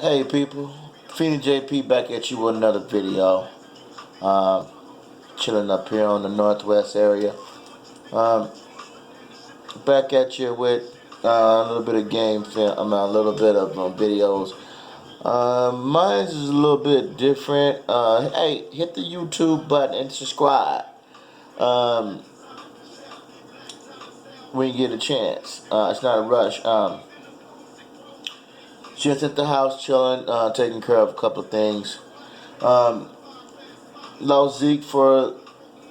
Hey people, Phoenix JP back at you with another video. Um, Chilling up here on the Northwest area. Um, Back at you with a little bit of game film. A little bit of videos. Mine is a little bit different. Hey, hit the YouTube button and subscribe. Um, when you get a chance. It's not a rush. Just at the house chilling, taking care of a couple of things. Um, Lost Zeke for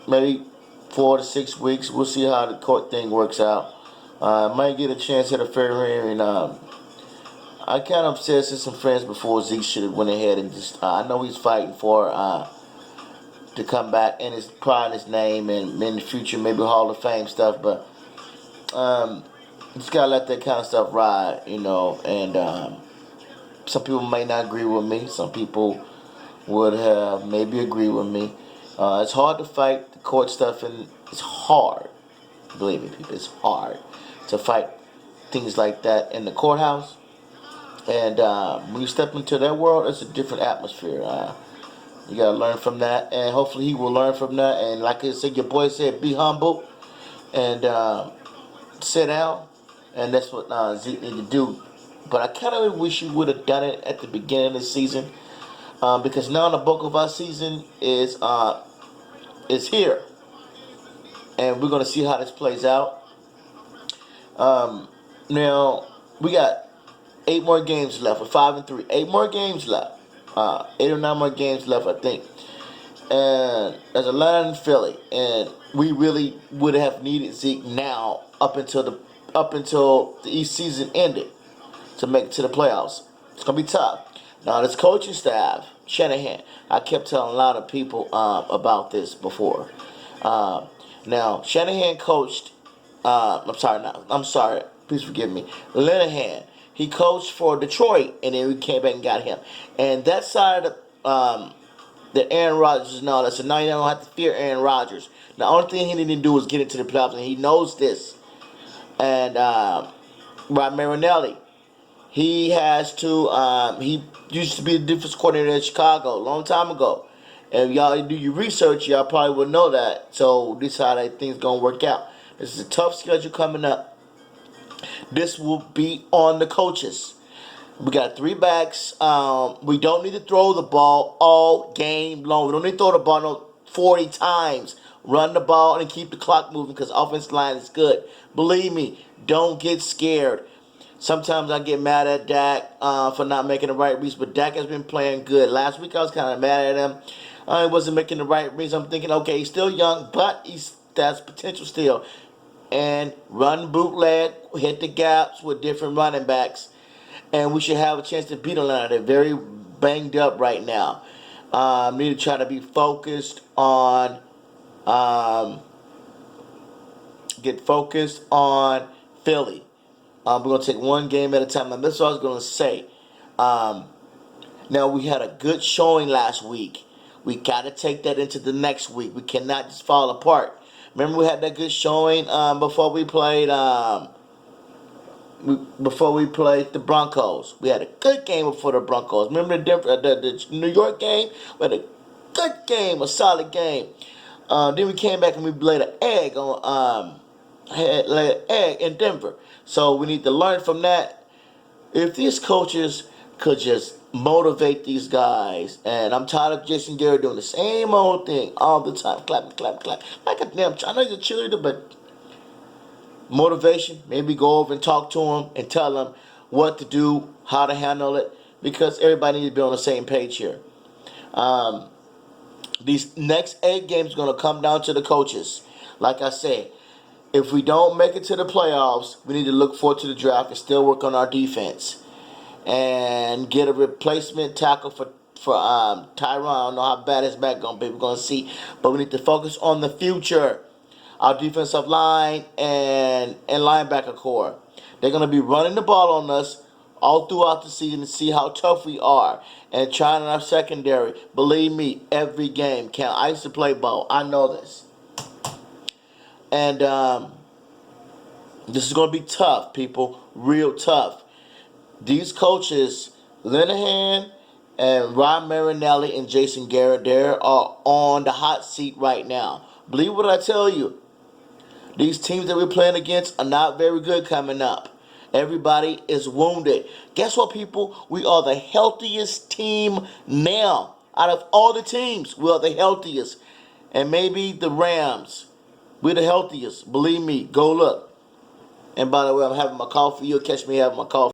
maybe 4 to 6 weeks. We'll see how the court thing works out. Might get a chance at a fair hearing. I kind of said to some friends before Zeke should have went ahead and just. I know he's fighting for to come back and his pride in his name and in the future maybe Hall of Fame stuff, but just gotta let that kind of stuff ride, you know. And some people may not agree with me. Some people would have maybe agree with me. It's hard to fight the court stuff, and it's hard. Believe me, people, it's hard to fight things like that in the courthouse. And when you step into that world, it's a different atmosphere. You gotta learn from that, and hopefully he will learn from that. And like I said, your boy said, be humble and sit down, and that's what Zeke need to do. But I kind of wish he would have done it at the beginning of the season, because now the bulk of our season is here, and we're gonna see how this plays out. Now we got 8 more games left. We're 5-3. 8 more games left. 8 or 9 more games left, I think. And there's Atlanta and Philly, and we really would have needed Zeke now up until the East season ended to make it to the playoffs. It's gonna be tough. Now this coaching staff, Shanahan, I kept telling a lot of people about this before. Um, Now Shanahan coached. I'm sorry. Not, I'm sorry. Please forgive me. Linehan. He coached for Detroit, and then we came back and got him. And that side of that Aaron Rodgers is now. So now you don't have to fear Aaron Rodgers. The only thing he didn't do was get into the playoffs, and he knows this. And Rod Marinelli, he has to. He used to be the defense coordinator in Chicago a long time ago. And if y'all do your research, y'all probably would know that. So this is how that thing's gonna work out. This is a tough schedule coming up. This will be on the coaches. We got 3 backs. We don't need to throw the ball all game long. We don't need to throw the ball no 40 times. Run the ball and keep the clock moving because offensive line is good. Believe me, don't get scared. Sometimes I get mad at Dak for not making the right reads, but Dak has been playing good. Last week I was kind of mad at him. He wasn't making the right reads. I'm thinking, okay, he's still young, but he's that's potential still. And run bootleg, hit the gaps with different running backs, and we should have a chance to beat Atlanta. They're very banged up right now. Need to try to be focused on um, get focused on Philly. We're gonna take one game at a time. And that's what I was gonna say. Um, Now we had a good showing last week. We got to take that into the next week. We cannot just fall apart. Remember we had that good showing before we played the Broncos. We had a good game before the Broncos. Remember the New York game? We had a good game, a solid game. Then we came back and we laid an egg laid an egg in Denver. So we need to learn from that. If these coaches could just motivate these guys, and I'm tired of Jason Garrett doing the same old thing all the time, clap, clap, clap, like a damn. I know he's a cheerleader, but motivation. Maybe go over and talk to him and tell him what to do, how to handle it, because everybody needs to be on the same page here. Um, these next 8 games are going to come down to the coaches. Like I said, if we don't make it to the playoffs, we need to look forward to the draft and still work on our defense and get a replacement tackle for Tyron. I don't know how bad his back gonna be. We're gonna see, but we need to focus on the future. Our defensive line and linebacker core. They're gonna be running the ball on us all throughout the season to see how tough we are and trying our secondary. Believe me, every game count. I used to play ball. I know this, and this is gonna be tough, people. Real tough. These coaches Linehan and Ron Marinelli and Jason Garrett, they are on the hot seat right now. Believe what I tell you. These teams that we're playing against are not very good coming up. Everybody is wounded. Guess what, people? We are the healthiest team now. Out of all the teams, we are the healthiest. And maybe the Rams. We're the healthiest. Believe me, go look. And by the way, I'm having my coffee. You'll catch me having my coffee.